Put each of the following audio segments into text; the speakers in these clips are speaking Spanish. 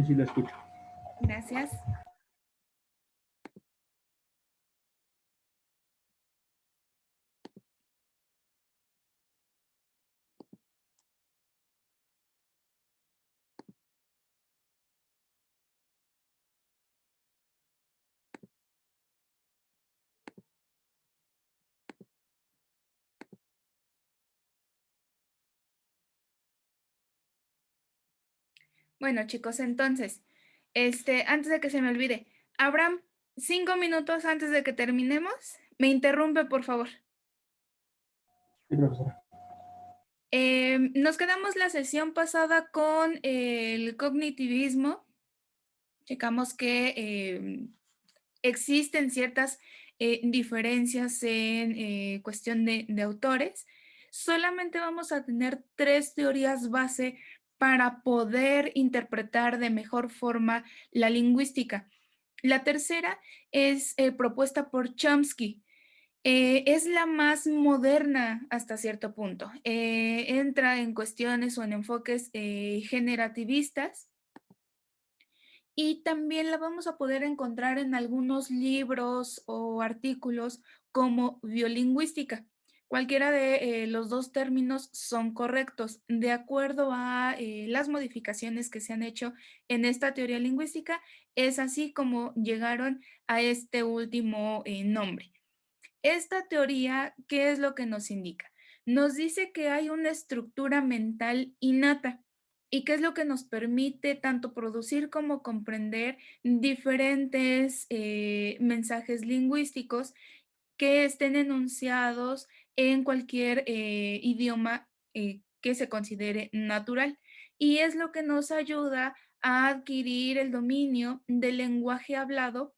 sí, la escucho. Gracias. Bueno, chicos, entonces, antes de que se me olvide, Abraham, 5 minutos antes de que terminemos, me interrumpe, por favor. Sí, profesora. Nos quedamos la sesión pasada con el cognitivismo. Checamos que existen ciertas diferencias en cuestión de autores. Solamente vamos a tener 3 teorías base para poder interpretar de mejor forma la lingüística. La tercera es propuesta por Chomsky. Es la más moderna hasta cierto punto. Entra en cuestiones o en enfoques generativistas y también la vamos a poder encontrar en algunos libros o artículos como biolingüística. Cualquiera de los dos términos son correctos de acuerdo a las modificaciones que se han hecho en esta teoría lingüística. Es así como llegaron a este último nombre. Esta teoría, ¿qué es lo que nos indica? Nos dice que hay una estructura mental innata. ¿Y qué es lo que nos permite tanto producir como comprender diferentes mensajes lingüísticos que estén enunciados en cualquier idioma que se considere natural? Y es lo que nos ayuda a adquirir el dominio del lenguaje hablado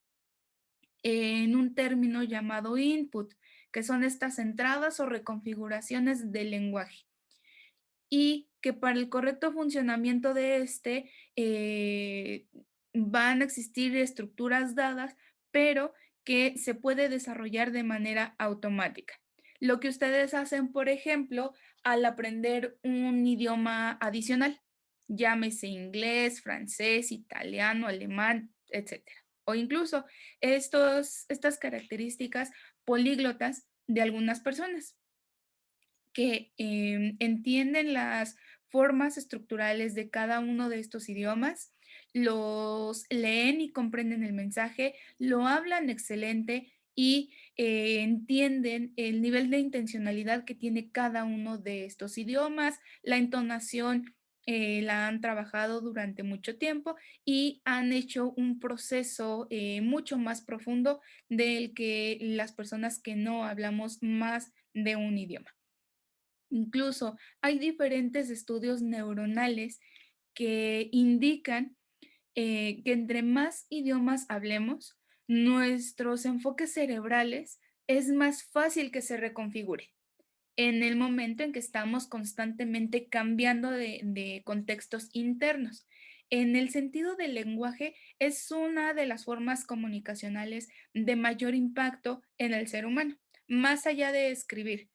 en un término llamado input, que son estas entradas o reconfiguraciones del lenguaje. Y que para el correcto funcionamiento de van a existir estructuras dadas, pero que se puede desarrollar de manera automática. Lo que ustedes hacen, por ejemplo, al aprender un idioma adicional, llámese inglés, francés, italiano, alemán, etcétera. O incluso estas características políglotas de algunas personas que entienden las formas estructurales de cada uno de estos idiomas, los leen y comprenden el mensaje, lo hablan excelente y entienden el nivel de intencionalidad que tiene cada uno de estos idiomas, la entonación. La han trabajado durante mucho tiempo y han hecho un proceso mucho más profundo del que las personas que no hablamos más de un idioma. Incluso hay diferentes estudios neuronales que indican que entre más idiomas hablemos, nuestros enfoques cerebrales es más fácil que se reconfigure en el momento en que estamos constantemente cambiando de contextos internos. En el sentido del lenguaje, es una de las formas comunicacionales de mayor impacto en el ser humano, más allá de escribir,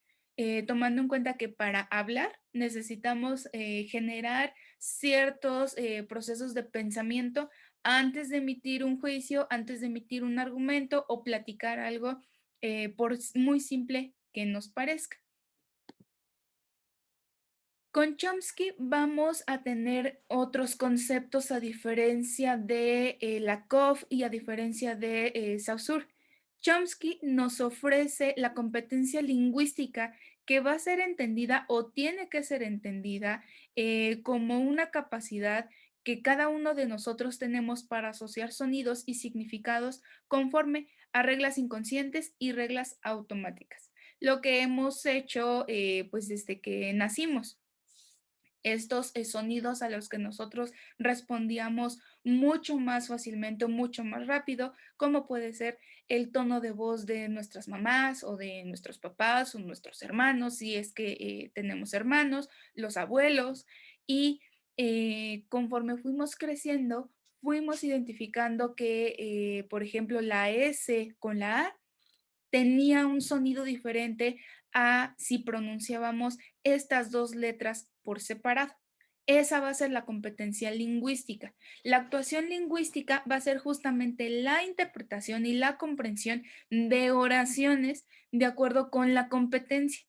tomando en cuenta que para hablar necesitamos generar ciertos procesos de pensamiento antes de emitir un juicio, antes de emitir un argumento o platicar algo, por muy simple que nos parezca. Con Chomsky vamos a tener otros conceptos a diferencia de Lakoff y a diferencia de Saussure. Chomsky nos ofrece la competencia lingüística que va a ser entendida o tiene que ser entendida como una capacidad que cada uno de nosotros tenemos para asociar sonidos y significados conforme a reglas inconscientes y reglas automáticas. Lo que hemos hecho pues desde que nacimos. Estos sonidos a los que nosotros respondíamos mucho más fácilmente, mucho más rápido, como puede ser el tono de voz de nuestras mamás o de nuestros papás o nuestros hermanos, si es que tenemos hermanos, los abuelos, y conforme fuimos creciendo, fuimos identificando que, por ejemplo, la S con la A tenía un sonido diferente a si pronunciábamos estas dos letras por separado. Esa va a ser la competencia lingüística. La actuación lingüística va a ser justamente la interpretación y la comprensión de oraciones de acuerdo con la competencia.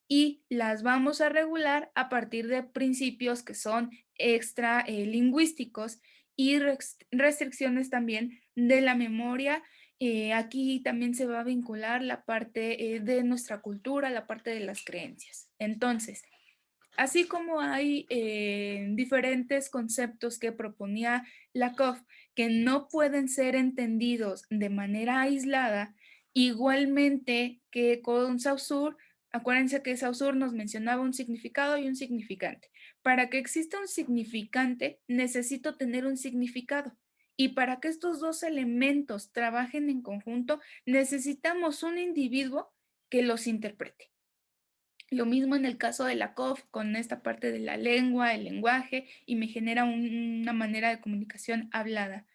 Y las vamos a regular a partir de principios que son extra lingüísticos y restricciones también de la memoria. Aquí también se va a vincular la parte de nuestra cultura, la parte de las creencias. Entonces, así como hay diferentes conceptos que proponía Lakoff que no pueden ser entendidos de manera aislada, igualmente que con Saussure, acuérdense que Saussure nos mencionaba un significado y un significante. Para que exista un significante, necesito tener un significado. Y para que estos dos elementos trabajen en conjunto, necesitamos un individuo que los interprete. Lo mismo en el caso de la COF con esta parte de la lengua, el lenguaje, y me genera una manera de comunicación hablada.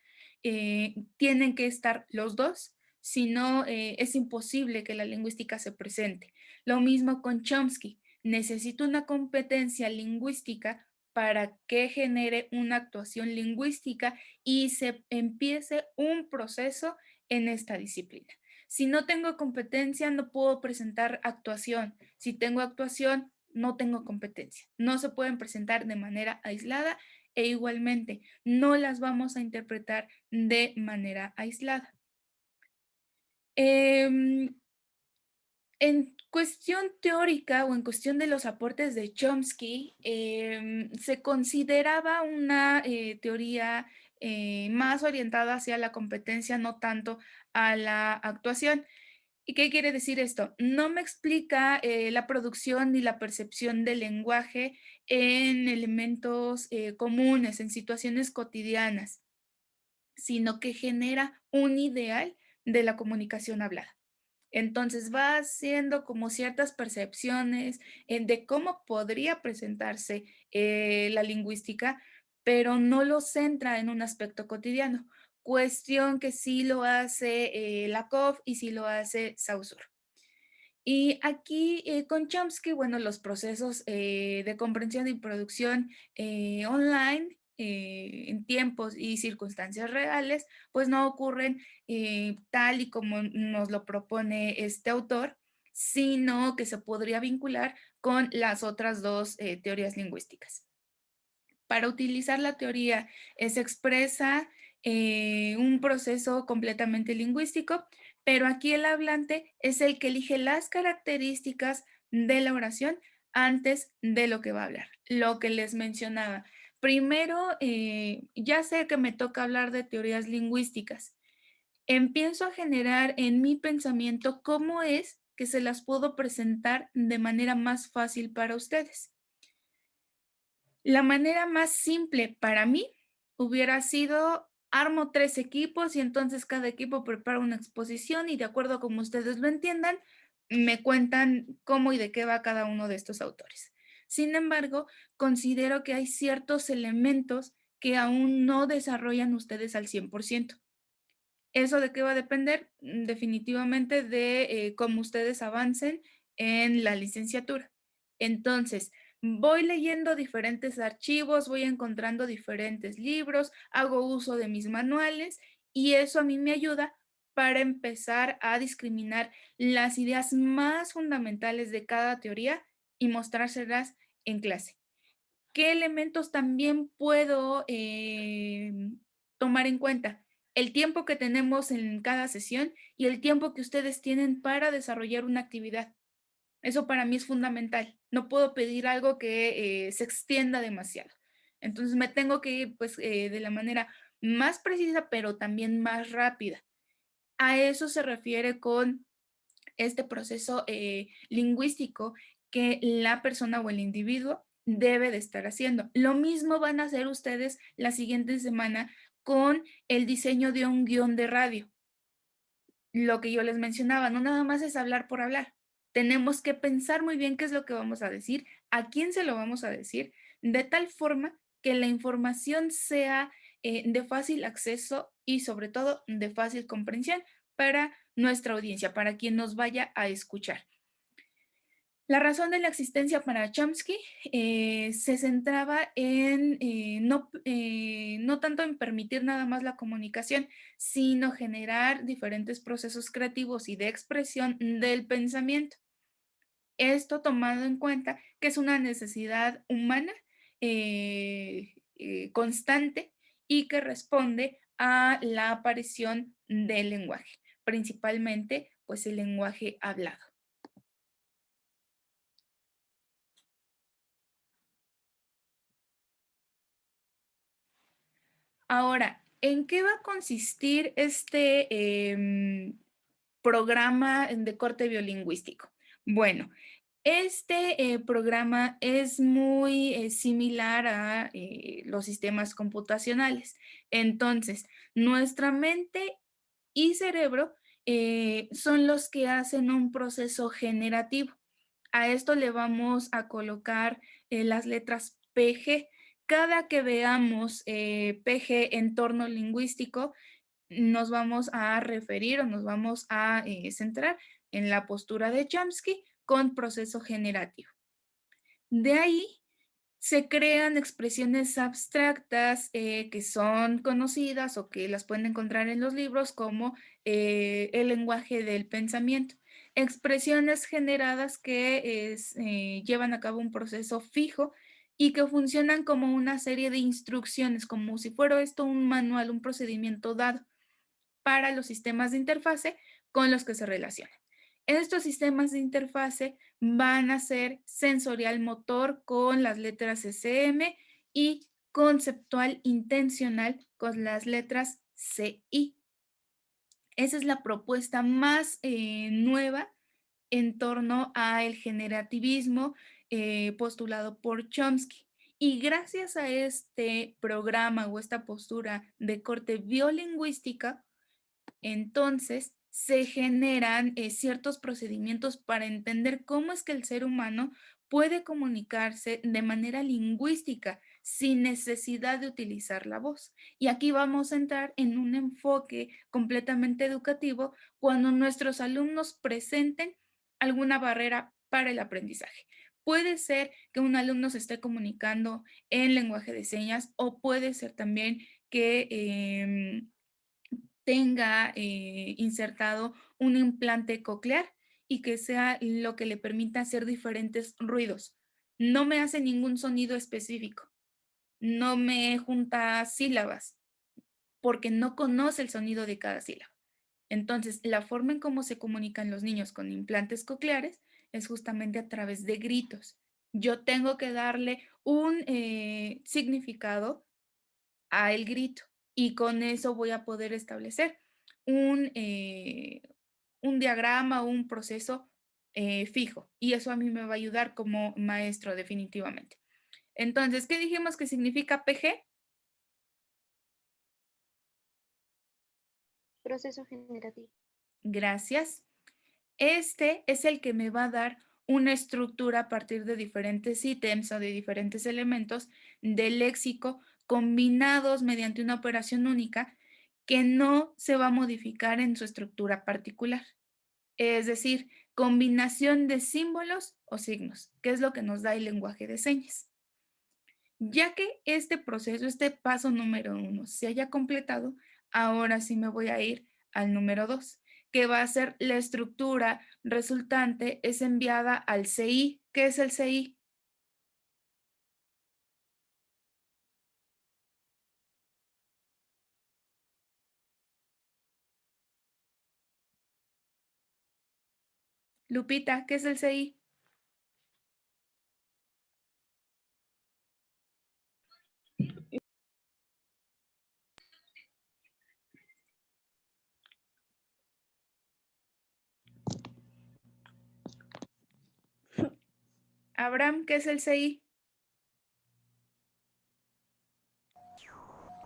Tienen que estar los dos, si no es imposible que la lingüística se presente. Lo mismo con Chomsky. Necesito una competencia lingüística para que genere una actuación lingüística y se empiece un proceso en esta disciplina. Si no tengo competencia, no puedo presentar actuación. Si tengo actuación, no tengo competencia. No se pueden presentar de manera aislada e igualmente no las vamos a interpretar de manera aislada. En cuestión teórica o en cuestión de los aportes de Chomsky, se consideraba una teoría más orientada hacia la competencia, no tanto a la actuación. ¿Y qué quiere decir esto? No me explica la producción ni la percepción del lenguaje en elementos comunes, en situaciones cotidianas, sino que genera un ideal de la comunicación hablada. Entonces va haciendo como ciertas percepciones de cómo podría presentarse la lingüística, pero no lo centra en un aspecto cotidiano. Cuestión que sí lo hace Lakoff y sí lo hace Saussure. Y aquí con Chomsky, bueno, los procesos de comprensión y producción online en tiempos y circunstancias reales, pues no ocurren tal y como nos lo propone este autor, sino que se podría vincular con las otras dos teorías lingüísticas. Para utilizar la teoría se expresa un proceso completamente lingüístico, pero aquí el hablante es el que elige las características de la oración antes de lo que va a hablar, lo que les mencionaba. Primero, ya sé que me toca hablar de teorías lingüísticas. Empiezo a generar en mi pensamiento cómo es que se las puedo presentar de manera más fácil para ustedes. La manera más simple para mí hubiera sido armo 3 equipos y entonces cada equipo prepara una exposición y de acuerdo a como ustedes lo entiendan, me cuentan cómo y de qué va cada uno de estos autores. Sin embargo, considero que hay ciertos elementos que aún no desarrollan ustedes al 100%. ¿Eso de qué va a depender? Definitivamente de cómo ustedes avancen en la licenciatura. Entonces, voy leyendo diferentes archivos, voy encontrando diferentes libros, hago uso de mis manuales y eso a mí me ayuda para empezar a discriminar las ideas más fundamentales de cada teoría y mostrárselas en clase. ¿Qué elementos también puedo tomar en cuenta? El tiempo que tenemos en cada sesión y el tiempo que ustedes tienen para desarrollar una actividad. Eso para mí es fundamental. No puedo pedir algo que se extienda demasiado. Entonces me tengo que ir pues, de la manera más precisa, pero también más rápida. A eso se refiere con este proceso lingüístico que la persona o el individuo debe de estar haciendo. Lo mismo van a hacer ustedes la siguiente semana con el diseño de un guión de radio. Lo que yo les mencionaba, no nada más es hablar por hablar. Tenemos que pensar muy bien qué es lo que vamos a decir, a quién se lo vamos a decir, de tal forma que la información sea de fácil acceso y sobre todo de fácil comprensión para nuestra audiencia, para quien nos vaya a escuchar. La razón de la existencia para Chomsky se centraba en no tanto en permitir nada más la comunicación, sino generar diferentes procesos creativos y de expresión del pensamiento. Esto tomando en cuenta que es una necesidad humana constante y que responde a la aparición del lenguaje, principalmente pues el lenguaje hablado. Ahora, ¿en qué va a consistir este programa de corte biolingüístico? Bueno, este programa es muy similar a los sistemas computacionales. Entonces, nuestra mente y cerebro son los que hacen un proceso generativo. A esto le vamos a colocar las letras PG. Cada que veamos PG entorno lingüístico, nos vamos a referir o nos vamos a centrar en la postura de Chomsky con proceso generativo. De ahí se crean expresiones abstractas que son conocidas o que las pueden encontrar en los libros como el lenguaje del pensamiento. Expresiones generadas que llevan a cabo un proceso fijo y que funcionan como una serie de instrucciones, como si fuera esto un manual, un procedimiento dado para los sistemas de interfase con los que se relacionan. Estos sistemas de interfase van a ser sensorial motor con las letras SM y conceptual intencional con las letras CI. Esa es la propuesta más nueva en torno al generativismo postulado por Chomsky. Y gracias a este programa o esta postura de corte biolingüística, entonces se generan ciertos procedimientos para entender cómo es que el ser humano puede comunicarse de manera lingüística sin necesidad de utilizar la voz. Y aquí vamos a entrar en un enfoque completamente educativo cuando nuestros alumnos presenten alguna barrera para el aprendizaje. Puede ser que un alumno se esté comunicando en lenguaje de señas o puede ser también que tenga insertado un implante coclear y que sea lo que le permita hacer diferentes ruidos. No me hace ningún sonido específico, no me junta sílabas, porque no conoce el sonido de cada sílaba. Entonces, la forma en cómo se comunican los niños con implantes cocleares es justamente a través de gritos. Yo tengo que darle un significado a el grito y con eso voy a poder establecer un, eh, un diagrama o un proceso fijo y eso a mí me va a ayudar como maestro definitivamente. Entonces, ¿qué dijimos que significa PG? Proceso generativo. Gracias. Este es el que me va a dar una estructura a partir de diferentes ítems o de diferentes elementos del léxico combinados mediante una operación única que no se va a modificar en su estructura particular. Es decir, combinación de símbolos o signos, que es lo que nos da el lenguaje de señas. Ya que este proceso, este paso número 1 se haya completado, ahora sí me voy a ir al número 2, que va a ser la estructura resultante es enviada al CI. ¿Qué es el CI? Lupita, ¿qué es el CI? Abraham, ¿qué es el CI?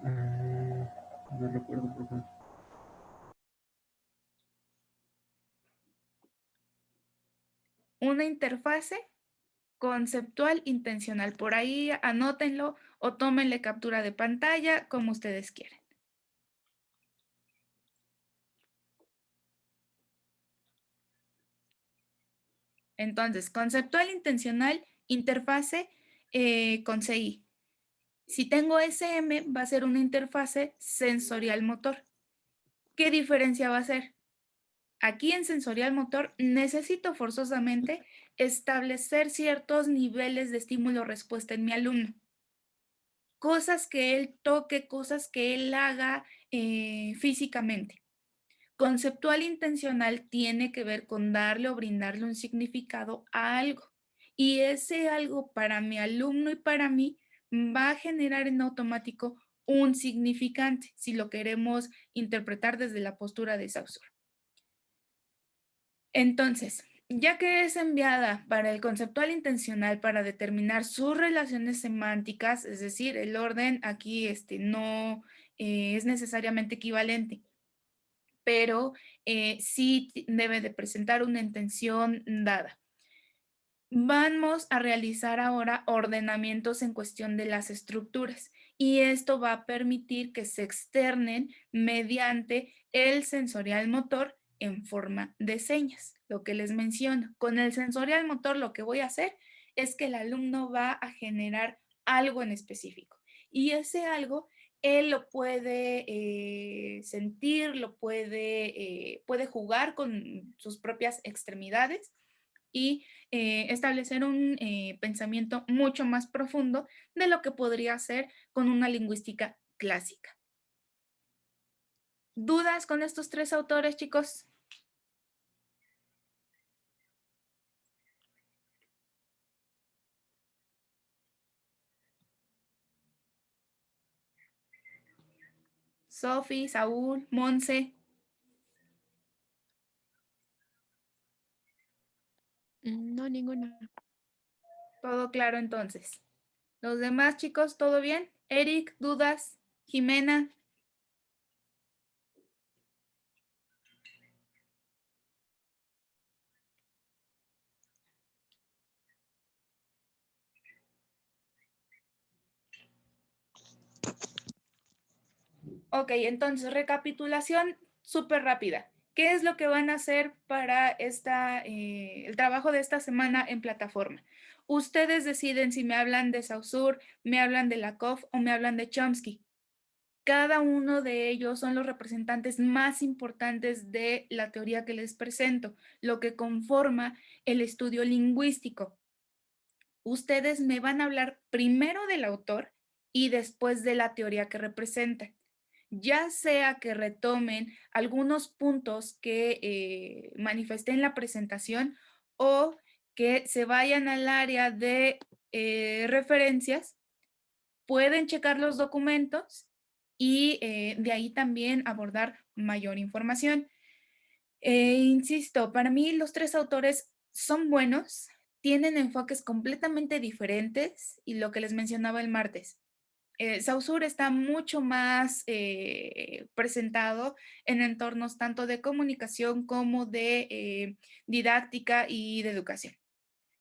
No recuerdo, por favor. Una interfase conceptual intencional. Por ahí anótenlo o tómenle captura de pantalla como ustedes quieran. Entonces, conceptual intencional, interfase con CI. Si tengo SM, va a ser una interfase sensorial motor. ¿Qué diferencia va a ser? Aquí en sensorial motor necesito forzosamente establecer ciertos niveles de estímulo-respuesta en mi alumno. Cosas que él toque, cosas que él haga físicamente. Conceptual intencional tiene que ver con darle o brindarle un significado a algo. Y ese algo para mi alumno y para mí va a generar en automático un significante, si lo queremos interpretar desde la postura de Saussure. Entonces, ya que es enviada para el conceptual intencional para determinar sus relaciones semánticas, es decir, el orden aquí no es necesariamente equivalente, pero sí debe de presentar una intención dada. Vamos a realizar ahora ordenamientos en cuestión de las estructuras y esto va a permitir que se externen mediante el sensorial motor en forma de señas, lo que les menciono. Con el sensorial motor lo que voy a hacer es que el alumno va a generar algo en específico y ese algo él lo puede sentir, puede jugar con sus propias extremidades y establecer un pensamiento mucho más profundo de lo que podría hacer con una lingüística clásica. ¿Dudas con estos tres autores, chicos? Sofi, Saúl, Monse, No, ninguna. todo claro entonces. Los demás chicos, ¿todo bien? Eric, ¿dudas? Jimena. Ok, entonces recapitulación súper rápida. ¿Qué es lo que van a hacer para el trabajo de esta semana en plataforma? Ustedes deciden si me hablan de Saussure, me hablan de Lakoff o me hablan de Chomsky. Cada uno de ellos son los representantes más importantes de la teoría que les presento, lo que conforma el estudio lingüístico. Ustedes me van a hablar primero del autor y después de la teoría que representa, ya sea que retomen algunos puntos que manifesté en la presentación o que se vayan al área de referencias, pueden checar los documentos y de ahí también abordar mayor información. Insisto, para mí los tres autores son buenos, tienen enfoques completamente diferentes y lo que les mencionaba el martes. Saussure está mucho más presentado en entornos tanto de comunicación como de didáctica y de educación.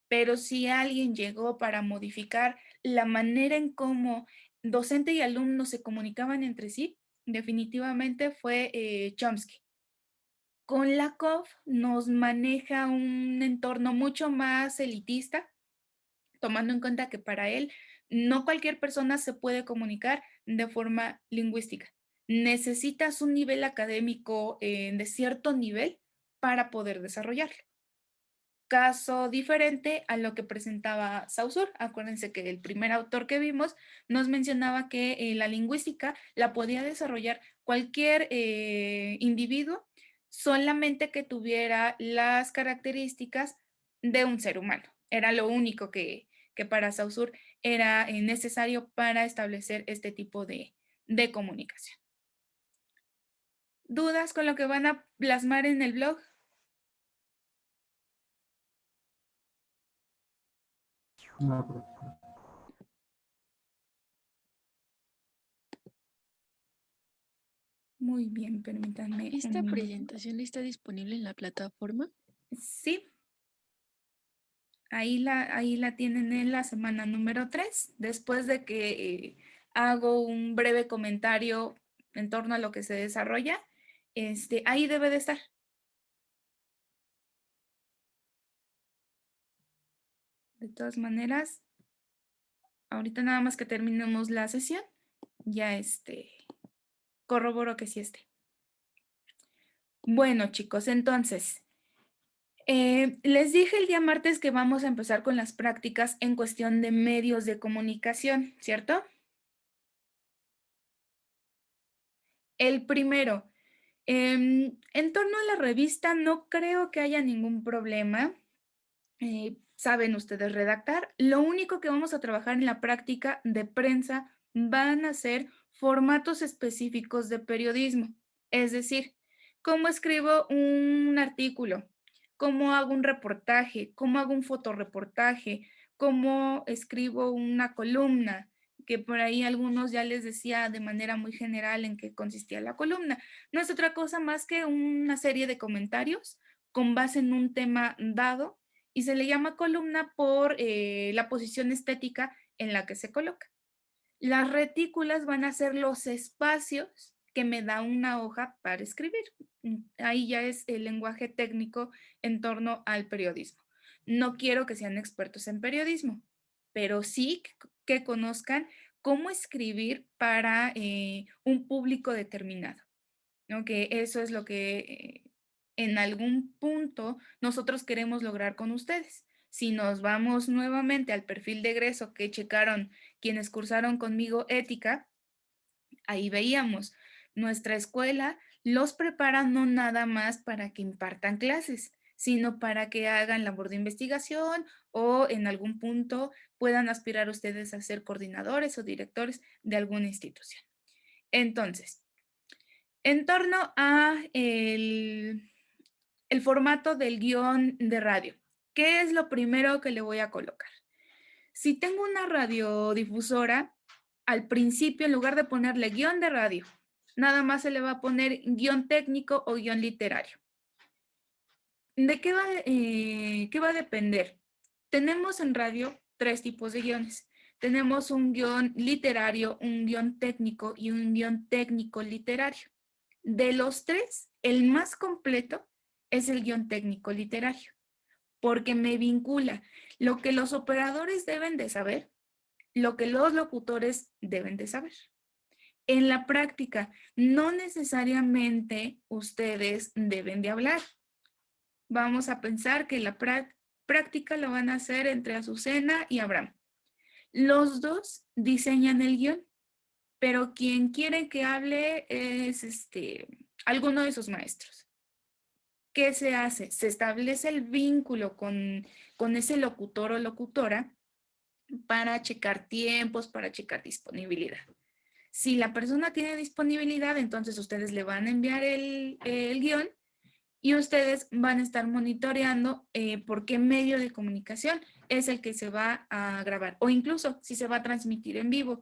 Pero si alguien llegó para modificar la manera en cómo docente y alumno se comunicaban entre sí, definitivamente fue Chomsky. Con Lakoff nos maneja un entorno mucho más elitista, tomando en cuenta que para él no cualquier persona se puede comunicar de forma lingüística. Necesitas un nivel académico de cierto nivel para poder desarrollarlo. Caso diferente a lo que presentaba Saussure. Acuérdense que el primer autor que vimos nos mencionaba que la lingüística la podía desarrollar cualquier individuo solamente que tuviera las características de un ser humano. Era lo único que para Saussure era necesario para establecer este tipo de comunicación. ¿Dudas con lo que van a plasmar en el blog? No, profesor. Muy bien, permítanme un ¿Esta minuto. presentación está disponible en la plataforma? Sí, ahí la tienen en la semana número 3, después de que hago un breve comentario en torno a lo que se desarrolla, ahí debe de estar. De todas maneras, ahorita nada más que terminemos la sesión, ya corroboro que sí esté. Bueno, chicos, entonces, les dije el día martes que vamos a empezar con las prácticas en cuestión de medios de comunicación, ¿cierto? El primero, en torno a la revista, no creo que haya ningún problema. Saben ustedes redactar. Lo único que vamos a trabajar en la práctica de prensa van a ser formatos específicos de periodismo. Es decir, cómo escribo un artículo, cómo hago un reportaje, cómo hago un fotoreportaje, cómo escribo una columna, que por ahí algunos ya les decía de manera muy general en qué consistía la columna. No es otra cosa más que una serie de comentarios con base en un tema dado y se le llama columna por la posición estética en la que se coloca. Las retículas van a ser los espacios que me da una hoja para escribir. Ahí ya es el lenguaje técnico en torno al periodismo. No quiero que sean expertos en periodismo, pero sí que conozcan cómo escribir para un público determinado, ¿no? Que eso es lo que en algún punto nosotros queremos lograr con ustedes. Si nos vamos nuevamente al perfil de egreso que checaron quienes cursaron conmigo ética, ahí veíamos, nuestra escuela los prepara no nada más para que impartan clases, sino para que hagan labor de investigación o en algún punto puedan aspirar ustedes a ser coordinadores o directores de alguna institución. Entonces, en torno a el formato del guión de radio, ¿qué es lo primero que le voy a colocar? Si tengo una radiodifusora, al principio en lugar de ponerle guión de radio, nada más se le va a poner guión técnico o guión literario. ¿De qué va a depender? Tenemos en radio 3 tipos de guiones. Tenemos un guión literario, un guión técnico y un guión técnico literario. De los 3, el más completo es el guión técnico literario, porque me vincula lo que los operadores deben de saber, lo que los locutores deben de saber. En la práctica, no necesariamente ustedes deben de hablar. Vamos a pensar que la práctica lo van a hacer entre Azucena y Abraham. Los dos diseñan el guión, pero quien quiere que hable es alguno de sus maestros. ¿Qué se hace? Se establece el vínculo con ese locutor o locutora para checar tiempos, para checar disponibilidad. Si la persona tiene disponibilidad, entonces ustedes le van a enviar el guión y ustedes van a estar monitoreando por qué medio de comunicación es el que se va a grabar o incluso si se va a transmitir en vivo.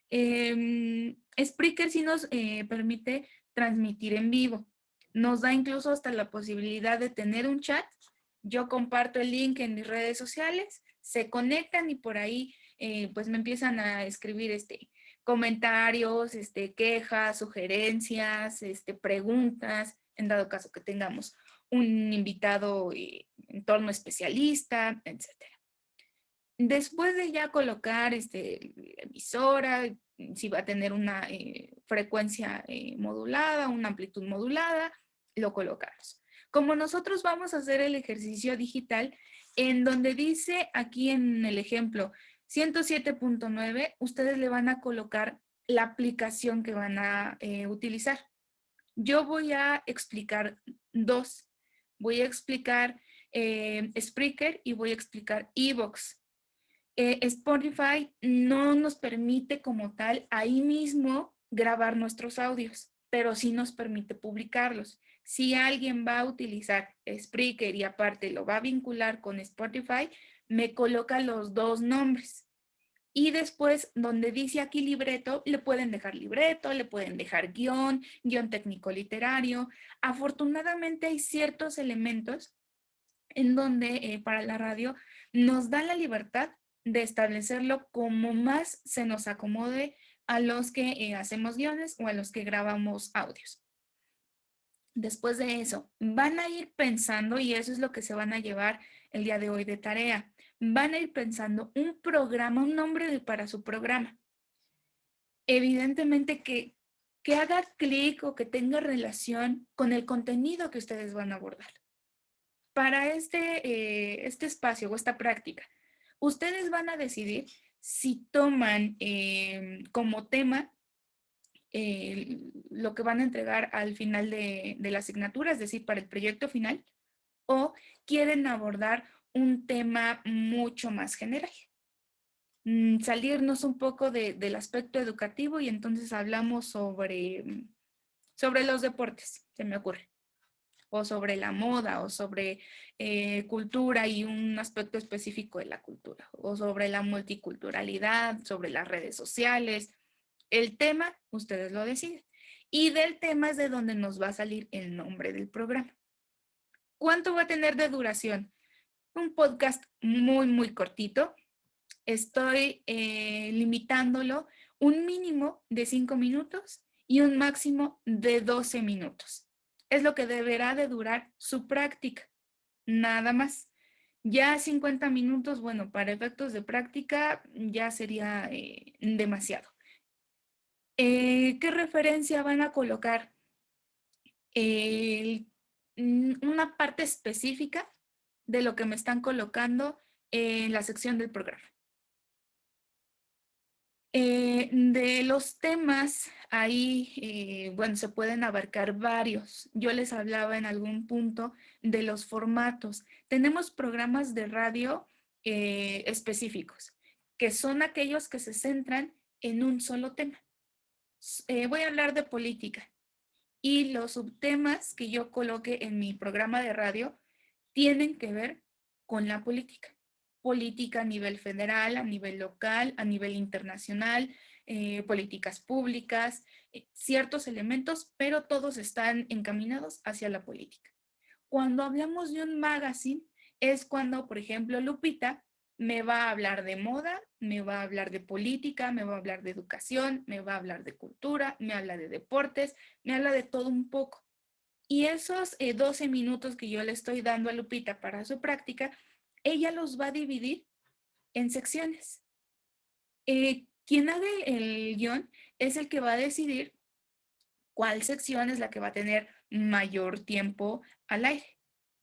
Spreaker sí nos permite transmitir en vivo. Nos da incluso hasta la posibilidad de tener un chat. Yo comparto el link en mis redes sociales, se conectan y por ahí pues me empiezan a escribir comentarios, quejas, sugerencias, preguntas, en dado caso que tengamos un invitado en torno especialista, etc. Después de ya colocar emisora, si va a tener una frecuencia modulada, una amplitud modulada, lo colocamos. Como nosotros vamos a hacer el ejercicio digital, en donde dice aquí en el ejemplo 107.9, ustedes le van a colocar la aplicación que van a utilizar. Yo voy a explicar 2. Voy a explicar Spreaker y voy a explicar iVoox. Spotify no nos permite como tal ahí mismo grabar nuestros audios, pero sí nos permite publicarlos. Si alguien va a utilizar Spreaker y aparte lo va a vincular con Spotify, me coloca los 2 nombres. Y después, donde dice aquí libreto, le pueden dejar libreto, le pueden dejar guión técnico literario. Afortunadamente hay ciertos elementos en donde para la radio nos da la libertad de establecerlo como más se nos acomode a los que hacemos guiones o a los que grabamos audios. Después de eso, van a ir pensando, y eso es lo que se van a llevar el día de hoy de tarea, van a ir pensando un programa, un nombre para su programa. Evidentemente que haga clic o que tenga relación con el contenido que ustedes van a abordar. Para este espacio o esta práctica, ustedes van a decidir si toman como tema lo que van a entregar al final de la asignatura, es decir, para el proyecto final, o quieren abordar un tema mucho más general. Salirnos un poco del aspecto educativo y entonces hablamos sobre los deportes, se me ocurre, o sobre la moda, o sobre cultura y un aspecto específico de la cultura, o sobre la multiculturalidad, sobre las redes sociales. El tema, ustedes lo deciden. Y del tema es de donde nos va a salir el nombre del programa. ¿Cuánto va a tener de duración? Un podcast muy, muy cortito. Estoy limitándolo un mínimo de 5 minutos y un máximo de 12 minutos. Es lo que deberá de durar su práctica, nada más. Ya 50 minutos, bueno, para efectos de práctica ya sería demasiado. ¿Qué referencia van a colocar? Una parte específica de lo que me están colocando en la sección del programa. De los temas, ahí, bueno, se pueden abarcar varios. Yo les hablaba en algún punto de los formatos. Tenemos programas de radio específicos, que son aquellos que se centran en un solo tema. Voy a hablar de política y los subtemas que yo coloque en mi programa de radio tienen que ver con la política. Política a nivel federal, a nivel local, a nivel internacional, políticas públicas, ciertos elementos, pero todos están encaminados hacia la política. Cuando hablamos de un magazine, es cuando, por ejemplo, Lupita me va a hablar de moda, me va a hablar de política, me va a hablar de educación, me va a hablar de cultura, me habla de deportes, me habla de todo un poco. Y esos 12 minutos que yo le estoy dando a Lupita para su práctica, ella los va a dividir en secciones. Quien haga el guión es el que va a decidir cuál sección es la que va a tener mayor tiempo al aire.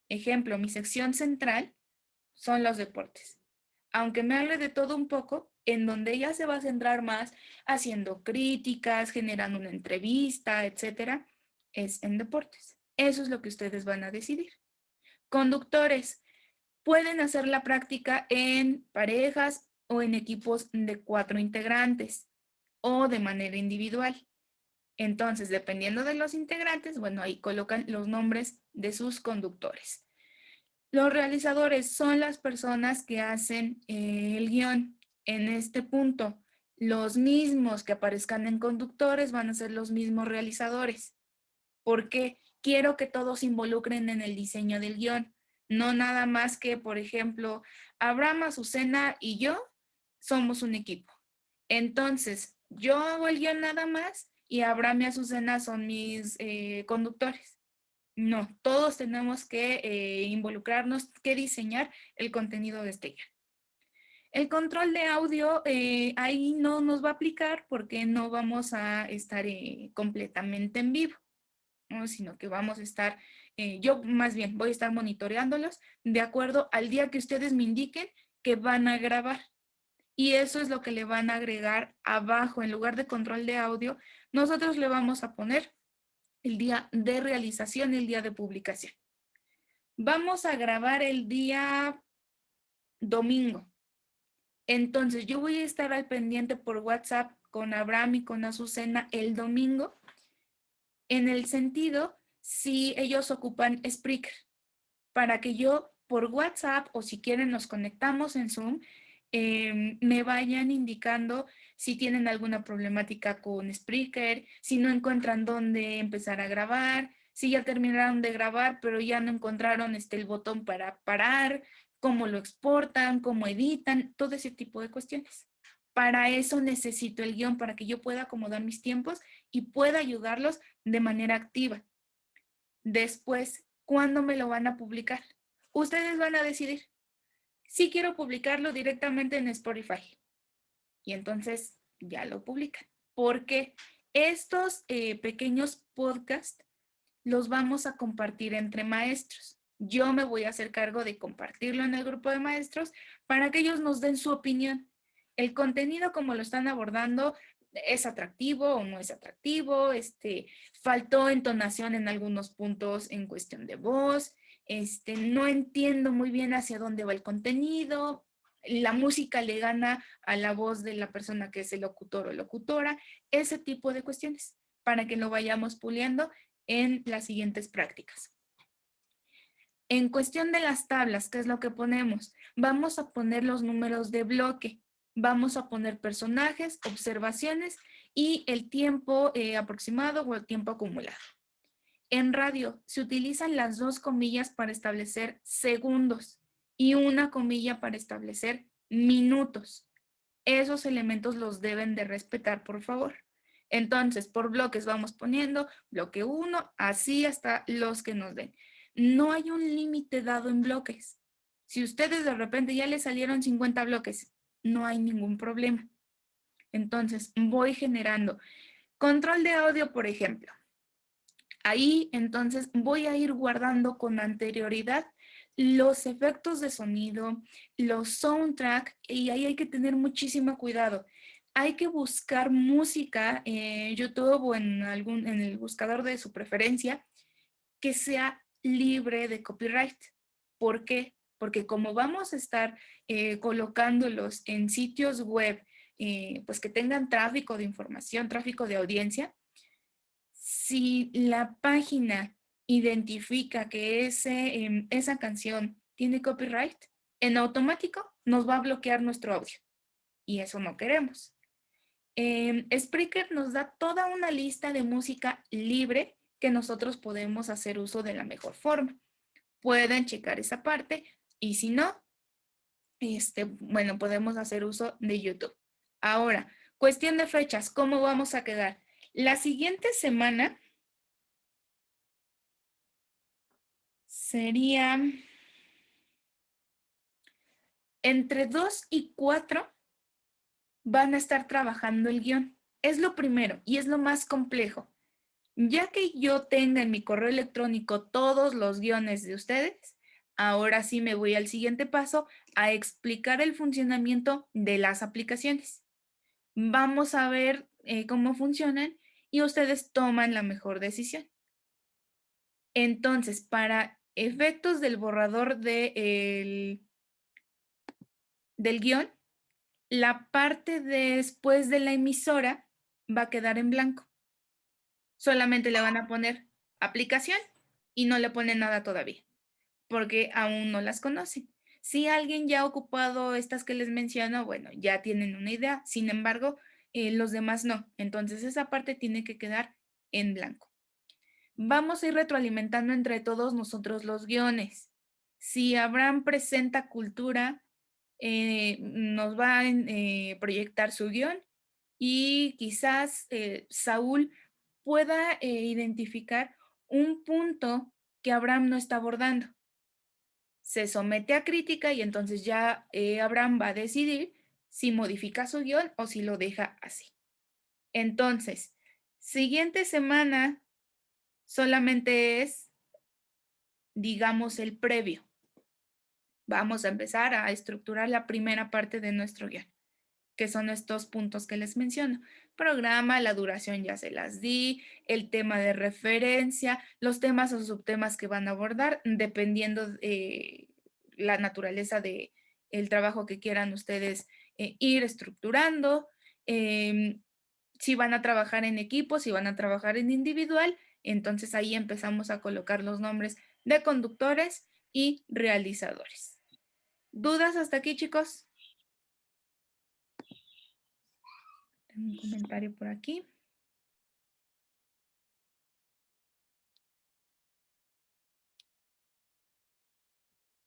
Ejemplo, mi sección central son los deportes. Aunque me hable de todo un poco, en donde ella se va a centrar más haciendo críticas, generando una entrevista, etcétera, es en deportes. Eso es lo que ustedes van a decidir. Conductores, pueden hacer la práctica en parejas o en equipos de 4 integrantes o de manera individual. Entonces, dependiendo de los integrantes, bueno, ahí colocan los nombres de sus conductores. Los realizadores son las personas que hacen el guión. En este punto, los mismos que aparezcan en conductores van a ser los mismos realizadores. Porque quiero que todos se involucren en el diseño del guión. No nada más que, por ejemplo, Abraham, Azucena y yo somos un equipo. Entonces, yo hago el guión nada más y Abraham y Azucena son mis conductores. No, todos tenemos que involucrarnos, que diseñar el contenido de este guión. El control de audio ahí no nos va a aplicar porque no vamos a estar completamente en vivo, ¿no? Sino que vamos a estar, yo más bien voy a estar monitoreándolos de acuerdo al día que ustedes me indiquen que van a grabar. Y eso es lo que le van a agregar abajo. En lugar de control de audio, nosotros le vamos a poner el día de realización y el día de publicación. Vamos a grabar el día domingo. Entonces, yo voy a estar al pendiente por WhatsApp con Abraham y con Azucena el domingo, en el sentido si ellos ocupan Spreaker, para que yo por WhatsApp o si quieren nos conectamos en Zoom, me vayan indicando si tienen alguna problemática con Spreaker, si no encuentran dónde empezar a grabar, si ya terminaron de grabar pero ya no encontraron el botón para parar, cómo lo exportan, cómo editan, todo ese tipo de cuestiones. Para eso necesito el guión, para que yo pueda acomodar mis tiempos y pueda ayudarlos de manera activa. Después, ¿cuándo me lo van a publicar? Ustedes van a decidir. Si quiero publicarlo directamente en Spotify. Y entonces ya lo publican. Porque estos pequeños podcasts los vamos a compartir entre maestros. Yo me voy a hacer cargo de compartirlo en el grupo de maestros para que ellos nos den su opinión. El contenido, como lo están abordando, es atractivo o no es atractivo, faltó entonación en algunos puntos en cuestión de voz, no entiendo muy bien hacia dónde va el contenido, la música le gana a la voz de la persona que es el locutor o locutora, ese tipo de cuestiones, para que lo vayamos puliendo en las siguientes prácticas. En cuestión de las tablas, ¿qué es lo que ponemos? Vamos a poner los números de bloque, vamos a poner personajes, observaciones y el tiempo aproximado o el tiempo acumulado. En radio se utilizan las 2 comillas para establecer segundos y una comilla para establecer minutos. Esos elementos los deben de respetar, por favor. Entonces, por bloques vamos poniendo bloque 1, así hasta los que nos den. No hay un límite dado en bloques. Si ustedes de repente ya les salieron 50 bloques, no hay ningún problema. Entonces, voy generando. Control de audio, por ejemplo. Ahí, entonces, voy a ir guardando con anterioridad los efectos de sonido, los soundtrack, y ahí hay que tener muchísimo cuidado. Hay que buscar música en YouTube o en el buscador de su preferencia que sea libre de copyright. ¿Por qué? Porque como vamos a estar colocándolos en sitios web, pues que tengan tráfico de información, tráfico de audiencia, si la página identifica que esa canción tiene copyright, en automático nos va a bloquear nuestro audio y eso no queremos. Spreaker nos da toda una lista de música libre que nosotros podemos hacer uso de la mejor forma. Pueden checar esa parte y si no, bueno, podemos hacer uso de YouTube. Ahora, cuestión de fechas, ¿cómo vamos a quedar? La siguiente semana sería entre 2 y 4 van a estar trabajando el guión. Es lo primero y es lo más complejo. Ya que yo tenga en mi correo electrónico todos los guiones de ustedes, ahora sí me voy al siguiente paso a explicar el funcionamiento de las aplicaciones. Vamos a ver cómo funcionan y ustedes toman la mejor decisión. Entonces, para efectos del borrador del guión, la parte después de la emisora va a quedar en blanco. Solamente le van a poner aplicación y no le ponen nada todavía, porque aún no las conocen. Si alguien ya ha ocupado estas que les menciono, bueno, ya tienen una idea. Sin embargo, los demás no. Entonces esa parte tiene que quedar en blanco. Vamos a ir retroalimentando entre todos nosotros los guiones. Si Abraham presenta cultura, nos va a proyectar su guión y quizás Saúl pueda identificar un punto que Abraham no está abordando. Se somete a crítica y entonces ya Abraham va a decidir si modifica su guión o si lo deja así. Entonces, siguiente semana solamente es, digamos, el previo. Vamos a empezar a estructurar la primera parte de nuestro guión, que son estos puntos que les menciono. Programa, la duración ya se las di, el tema de referencia, los temas o subtemas que van a abordar, dependiendo de la naturaleza del trabajo que quieran ustedes ir estructurando, si van a trabajar en equipo, si van a trabajar en individual, entonces ahí empezamos a colocar los nombres de conductores y realizadores. ¿Dudas hasta aquí, chicos? Tengo un comentario por aquí.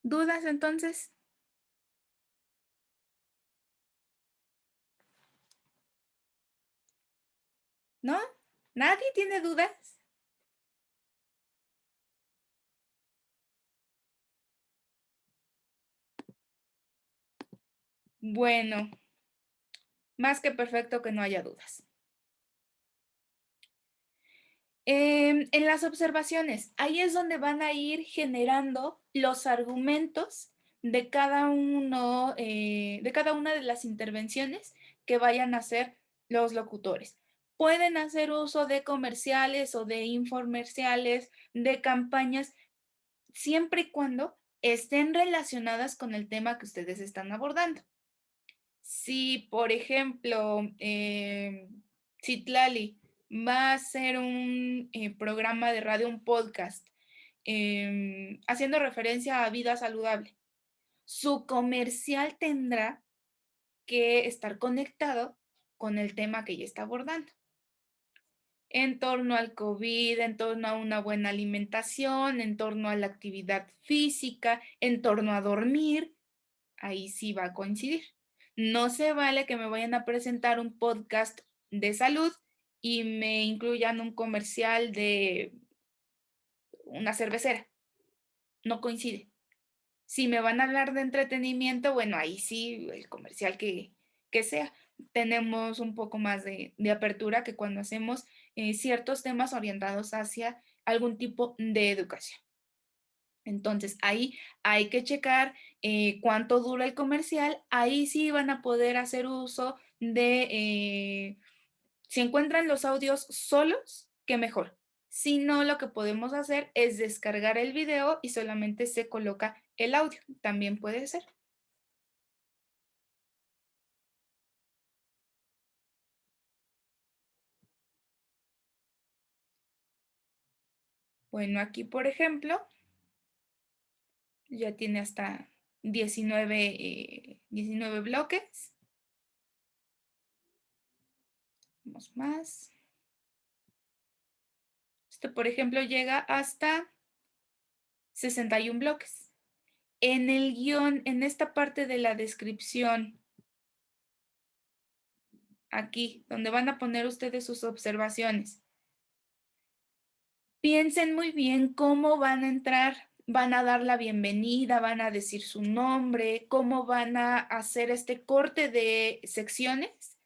¿Dudas entonces? ¿No? ¿Nadie tiene dudas? Bueno, más que perfecto que no haya dudas. En las observaciones, ahí es donde van a ir generando los argumentos de cada uno, de cada una de las intervenciones que vayan a hacer los locutores. Pueden hacer uso de comerciales o de infomerciales, de campañas, siempre y cuando estén relacionadas con el tema que ustedes están abordando. Si, por ejemplo, Citlali va a hacer un programa de radio, un podcast, haciendo referencia a vida saludable, su comercial tendrá que estar conectado con el tema que ella está abordando. En torno al COVID, en torno a una buena alimentación, en torno a la actividad física, en torno a dormir, ahí sí va a coincidir. No se vale que me vayan a presentar un podcast de salud y me incluyan un comercial de una cervecera. No coincide. Si me van a hablar de entretenimiento, bueno, ahí sí, el comercial que sea. Tenemos un poco más de apertura que cuando hacemos ciertos temas orientados hacia algún tipo de educación. Entonces, ahí hay que checar cuánto dura el comercial. Ahí sí van a poder hacer uso de, si encuentran los audios solos, qué mejor. Si no, lo que podemos hacer es descargar el video y solamente se coloca el audio. También puede ser. Bueno, aquí, por ejemplo, ya tiene hasta 19 bloques. Vamos más. Este, por ejemplo, llega hasta 61 bloques. En el guión, en esta parte de la descripción, aquí, donde van a poner ustedes sus observaciones, piensen muy bien cómo van a entrar. Van a dar la bienvenida, van a decir su nombre, cómo van a hacer este corte de secciones,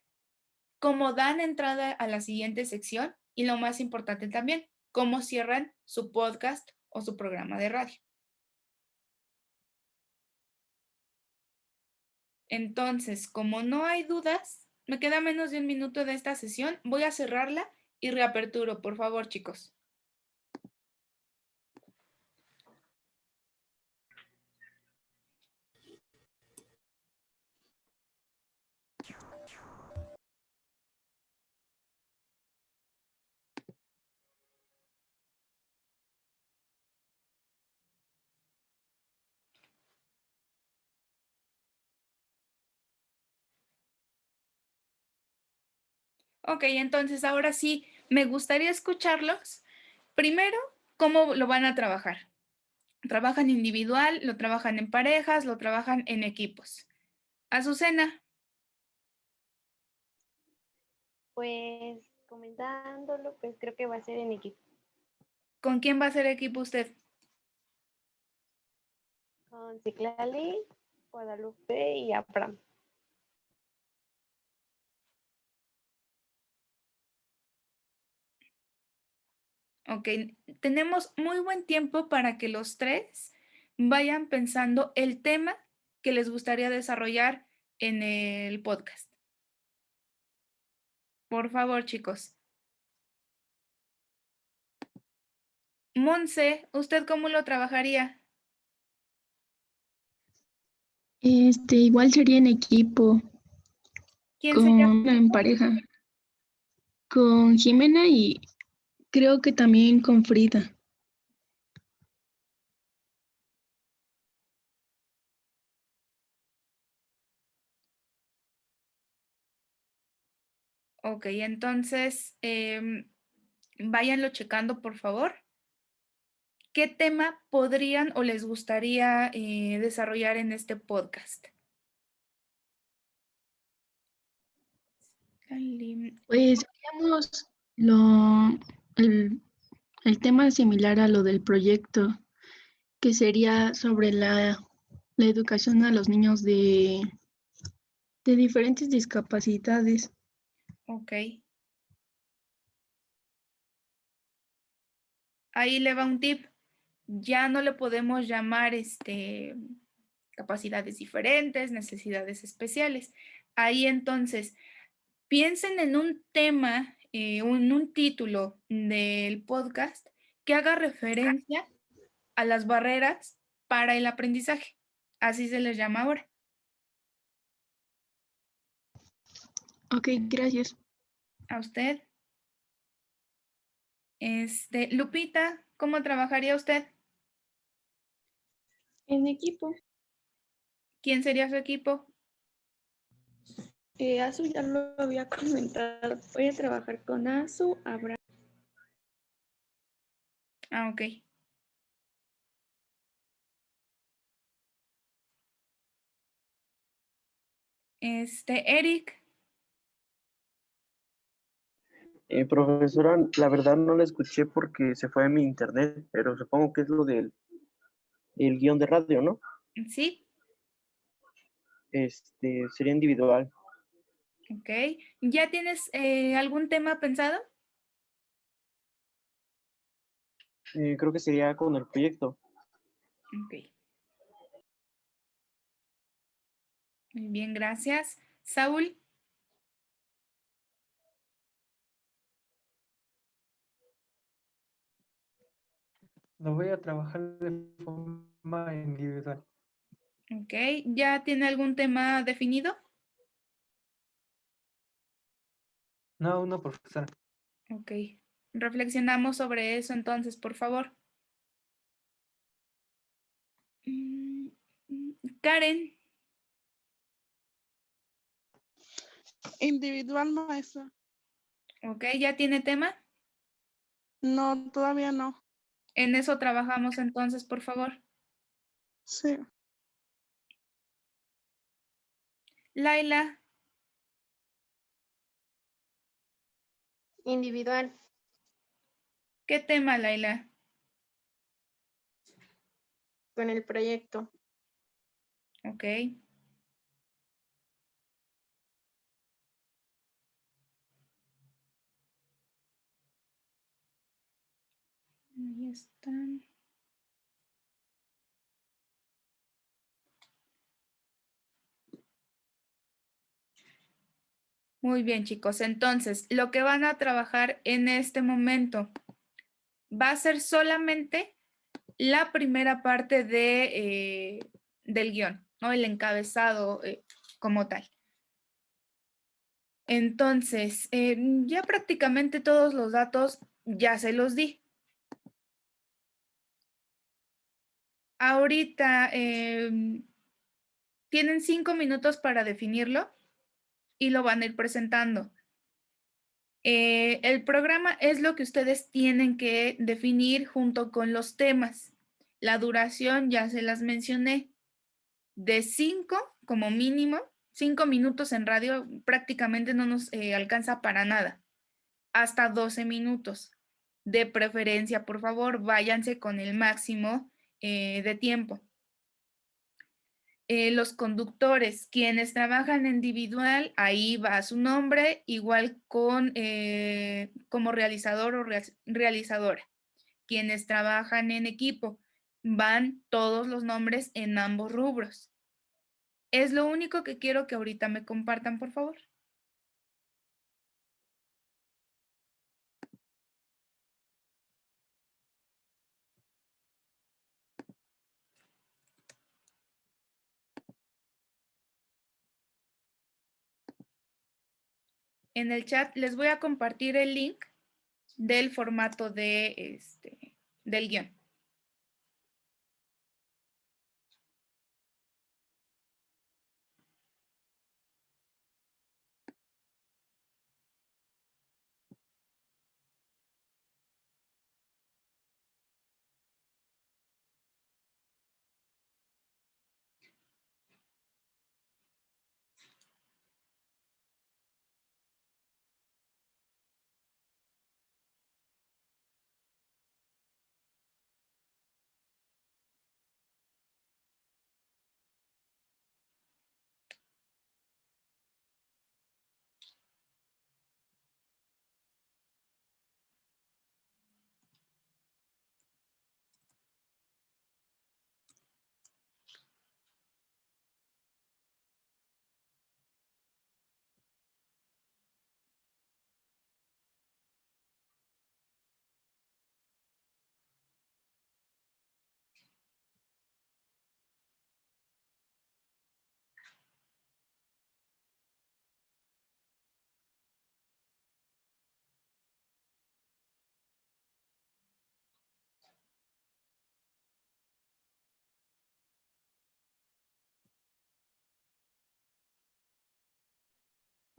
cómo dan entrada a la siguiente sección y lo más importante también, cómo cierran su podcast o su programa de radio. Entonces, como no hay dudas, me queda menos de un minuto de esta sesión, voy a cerrarla y reaperturo, por favor, chicos. Ok, entonces ahora sí, me gustaría escucharlos. Primero, ¿cómo lo van a trabajar? ¿Trabajan individual, lo trabajan en parejas, lo trabajan en equipos? Azucena, Pues comentándolo, pues creo que va a ser en equipo ¿con quién va a ser equipo usted? con Ciclali, Guadalupe y Abraham. Ok, tenemos muy buen tiempo para que los tres vayan pensando el tema que les gustaría desarrollar en el podcast. Por favor, chicos. Monse, ¿usted cómo lo trabajaría? Igual sería en equipo, ¿Quién sería? en pareja, con Jimena y creo que también con Frida. Ok, entonces váyanlo checando, por favor. ¿Qué tema podrían o les gustaría desarrollar en este podcast? Pues veamos el, el tema similar a lo del proyecto, que sería sobre la educación a los niños de diferentes discapacidades. Ok. Ahí le va un tip. Ya no le podemos llamar capacidades diferentes, necesidades especiales. Ahí entonces, piensen en un tema, en un título del podcast que haga referencia a las barreras para el aprendizaje. Así se les llama ahora. Ok, gracias. A usted. Lupita, ¿cómo trabajaría usted? En equipo, ¿Quién sería su equipo? Azu ya lo había comentado. Voy a trabajar con Azu, Abraham. Ah, ok. Eric, Profesora, la verdad no la escuché porque se fue a mi internet, pero supongo que es lo del el guión de radio, ¿no? ¿sí? Sería individual. Ok. ¿Ya tienes algún tema pensado? Creo que sería con el proyecto. Ok. Muy bien, gracias. Saúl, Lo voy a trabajar de forma individual. ok. ¿Ya tiene algún tema definido? No, una profesora. Ok. Reflexionamos sobre eso entonces, por favor. Mm, Karen, Individual, maestra. ok. ¿Ya tiene tema? No, todavía no. En eso trabajamos entonces, por favor. Sí. Laila, Individual. ¿qué tema, Laila? Con el proyecto. Ok. Ahí están. Muy bien, chicos. Entonces, lo que van a trabajar en este momento va a ser solamente la primera parte del guión, ¿no? El encabezado como tal. Entonces, ya prácticamente todos los datos ya se los di. Ahorita tienen 5 minutos para definirlo y lo van a ir presentando. El programa es lo que ustedes tienen que definir junto con los temas. La duración ya se las mencioné. De 5 como mínimo, 5 minutos en radio prácticamente no nos alcanza para nada. Hasta 12 minutos. De preferencia, por favor, váyanse con el máximo de tiempo. Los conductores, quienes trabajan individual, ahí va su nombre, igual con como realizador o realizadora. Quienes trabajan en equipo, van todos los nombres en ambos rubros. Es lo único que quiero que ahorita me compartan, por favor. En el chat les voy a compartir el link del formato del guión.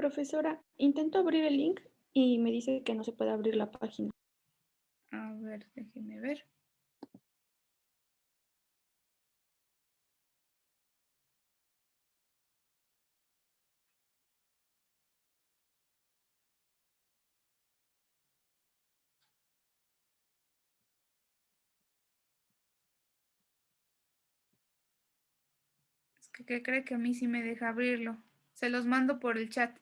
Profesora, intento abrir el link y me dice que no se puede abrir la página. A ver, déjeme ver. Es que, ¿qué cree que a mí sí me deja abrirlo? Se los mando por el chat.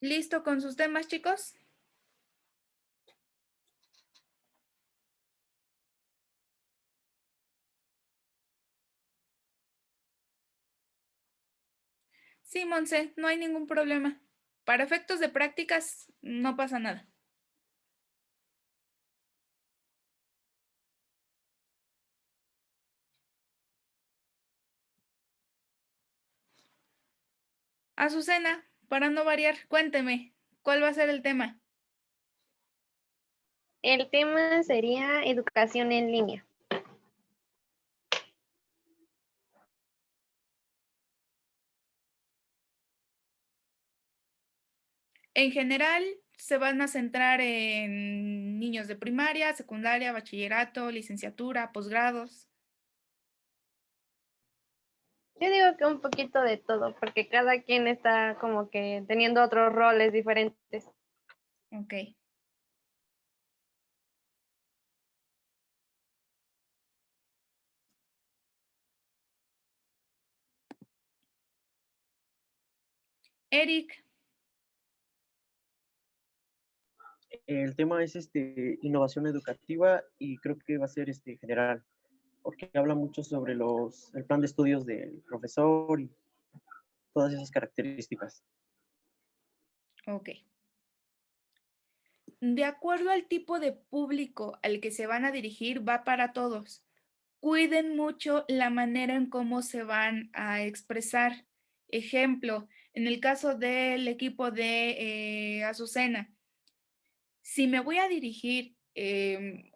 ¿Listo con sus temas, chicos? Sí, Monse, no hay ningún problema. Para efectos de prácticas, no pasa nada. Azucena, para no variar, cuénteme, ¿cuál va a ser el tema? El tema sería educación en línea. En general, se van a centrar en niños de primaria, secundaria, bachillerato, licenciatura, posgrados. Yo digo que un poquito de todo, porque cada quien está como que teniendo otros roles diferentes. Ok. Eric, El tema es innovación educativa y creo que va a ser general, porque habla mucho sobre el plan de estudios del profesor y todas esas características. ok. De acuerdo al tipo de público al que se van a dirigir, va para todos. Cuiden mucho la manera en cómo se van a expresar. Ejemplo, en el caso del equipo de Azucena, si me voy a dirigir,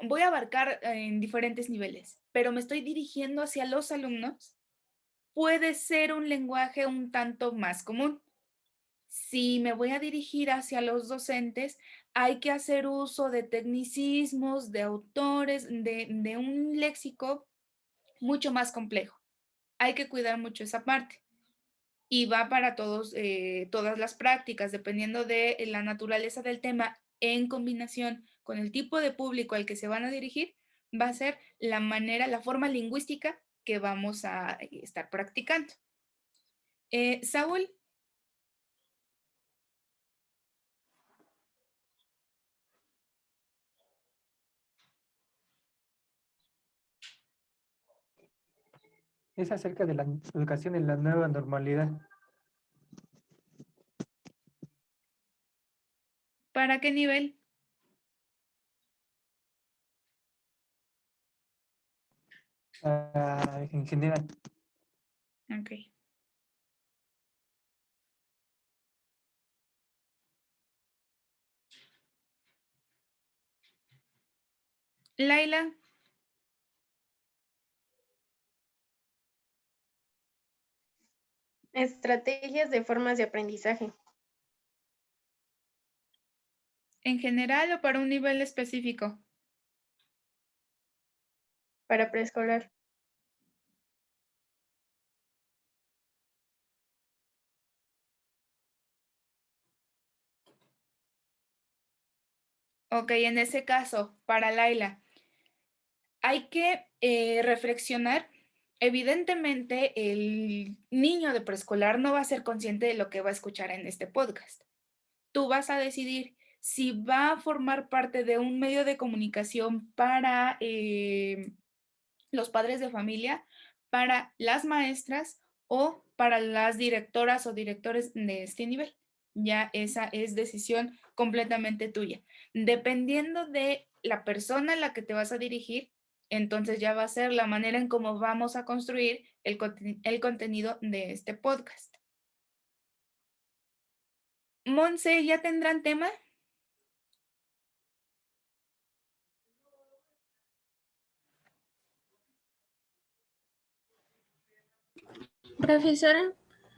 voy a abarcar en diferentes niveles, pero me estoy dirigiendo hacia los alumnos, puede ser un lenguaje un tanto más común. Si me voy a dirigir hacia los docentes, hay que hacer uso de tecnicismos, de autores, de un léxico mucho más complejo. Hay que cuidar mucho esa parte. Y va para todos, todas las prácticas, dependiendo de la naturaleza del tema, en combinación con el tipo de público al que se van a dirigir, va a ser la manera, la forma lingüística que vamos a estar practicando. Saúl, Es acerca de la educación en la nueva normalidad. ¿para qué nivel? En general. Ok. Laila, Estrategias de formas de aprendizaje. ¿en general o para un nivel específico? Para preescolar. Ok, en ese caso, para Laila, hay que reflexionar. Evidentemente, el niño de preescolar no va a ser consciente de lo que va a escuchar en este podcast. Tú vas a decidir si va a formar parte de un medio de comunicación para los padres de familia, para las maestras o para las directoras o directores de este nivel. Ya esa es decisión completamente tuya. Dependiendo de la persona a la que te vas a dirigir, entonces ya va a ser la manera en cómo vamos a construir el contenido de este podcast. Monse, ¿ya tendrán tema? Profesora,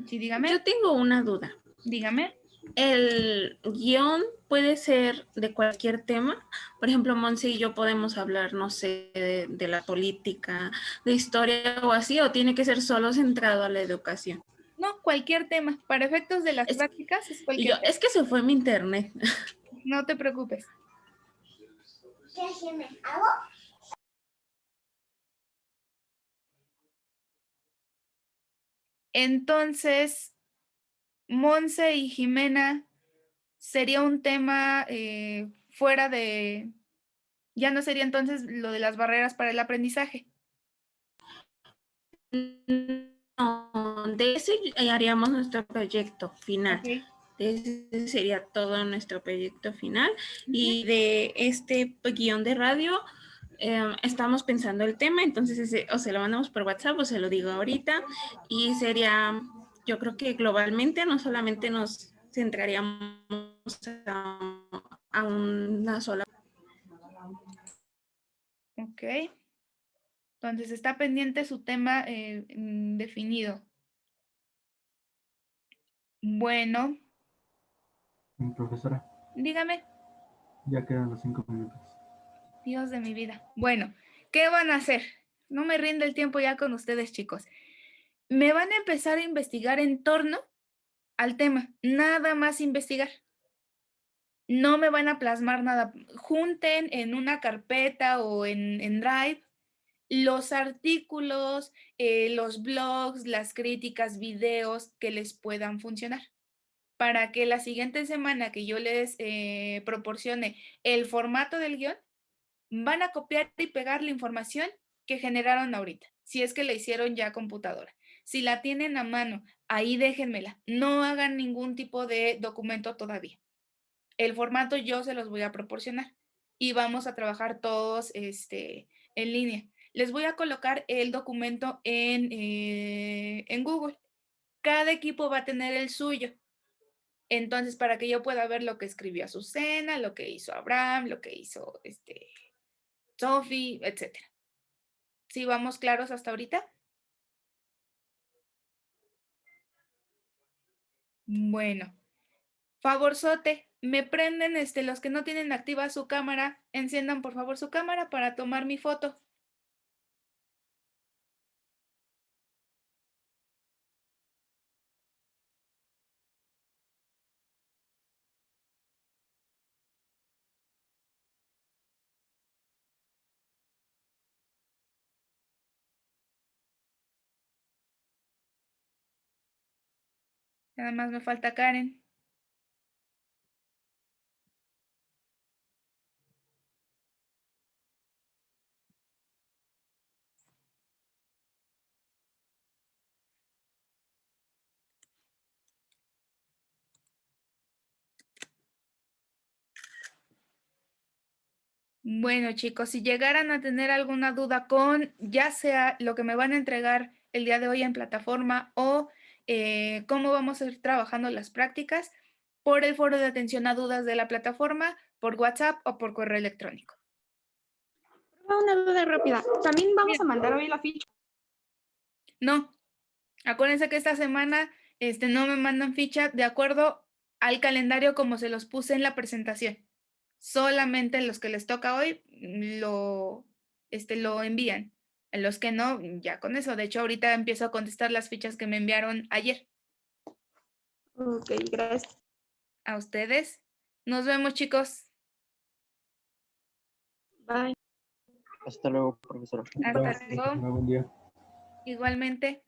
Sí, dígame. yo tengo una duda. Dígame. ¿El guión puede ser de cualquier tema? Por ejemplo, Monse y yo podemos hablar, no sé, de la política, de historia o así, o tiene que ser solo centrado a la educación. No, cualquier tema. Para efectos de las prácticas es Y cualquier yo, tema. es que se fue mi internet. No te preocupes. Entonces, Monse y Jimena, sería un tema fuera de, ya no sería entonces lo de las barreras para el aprendizaje. No, de ese haríamos nuestro proyecto final. Ok. Ese sería todo nuestro proyecto final. Y de este guión de radio, estamos pensando el tema, entonces o se lo mandamos por WhatsApp o se lo digo ahorita. Y sería, yo creo que globalmente no solamente nos centraríamos a una sola. Ok. Entonces está pendiente su tema definido. Bueno, Profesora, dígame. ya quedan los 5 minutos. Dios de mi vida. Bueno, ¿qué van a hacer? No me rinde el tiempo ya con ustedes, chicos. Me van a empezar a investigar en torno al tema, nada más investigar. No me van a plasmar nada. Junten en una carpeta o en Drive los artículos, los blogs, las críticas, videos que les puedan funcionar, para que la siguiente semana que yo les proporcione el formato del guión, van a copiar y pegar la información que generaron ahorita, si es que la hicieron ya a computadora. Si la tienen a mano, ahí déjenmela. No hagan ningún tipo de documento todavía. El formato yo se los voy a proporcionar y vamos a trabajar todos en línea. Les voy a colocar el documento en Google. Cada equipo va a tener el suyo. Entonces, para que yo pueda ver lo que escribió Azucena, lo que hizo Abraham, lo que hizo Sophie, etc. ¿Sí vamos claros hasta ahorita? Bueno, favorzote, me prenden los que no tienen activa su cámara, enciendan por favor su cámara para tomar mi foto. Nada más me falta Karen. Bueno, chicos, si llegaran a tener alguna duda con ya sea lo que me van a entregar el día de hoy en plataforma o cómo vamos a ir trabajando las prácticas, por el foro de atención a dudas de la plataforma, por WhatsApp o por correo electrónico. Una duda rápida. ¿También vamos Bien. a mandar hoy la ficha? No, acuérdense que esta semana no me mandan ficha de acuerdo al calendario como se los puse en la presentación. Solamente los que les toca hoy lo envían. En los que no, ya con eso. De hecho, ahorita empiezo a contestar las fichas que me enviaron ayer. Ok, gracias. A ustedes. Nos vemos, chicos. Bye. Hasta luego, profesora. Hasta luego. Buen día. Igualmente.